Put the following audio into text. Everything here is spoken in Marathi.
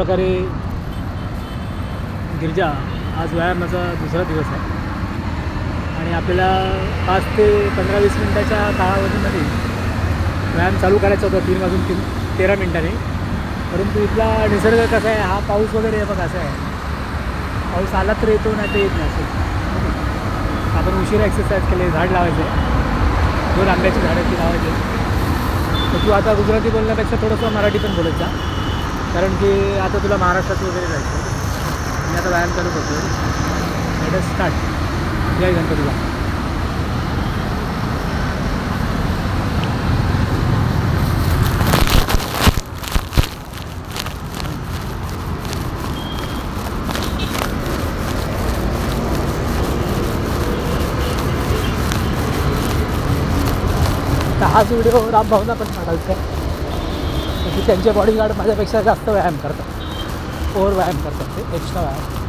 प्रकारे गिरजा आज व्यायामाचा दुसरा दिवस आहे आणि आपल्याला 5 ते 15-20 मिनटाच्या कालावधीमध्ये व्यायाम चालू करायचा होता 3 वाजून 13 मिनटांनी. परंतु इथला निसर्ग कसा आहे, हा पाऊस वगैरे बघा असा आहे, पाऊस आला तर येतो नाही तर येत नाही असं. आपण उशिरा एक्सरसाइज केले, झाड लावायचे, 2 आंब्याची झाडं ती लावायचे. तर तू आता गुजराती बोलण्यापेक्षा थोडंसं मराठी पण बोलत जा, कारण की आता तुला महाराष्ट्रात वगैरे जायचं. मी आता व्यायाम चालू करतो. Let us start. जय गणपतीला. तर हाच व्हिडिओ रामभाऊंना पण काढायचा आहे, की त्यांचे बॉडीगार्ड माझ्यापेक्षा जास्त व्यायाम करतात, ओव्हर व्यायाम करतात, ते एक्स्ट्रा व्यायाम.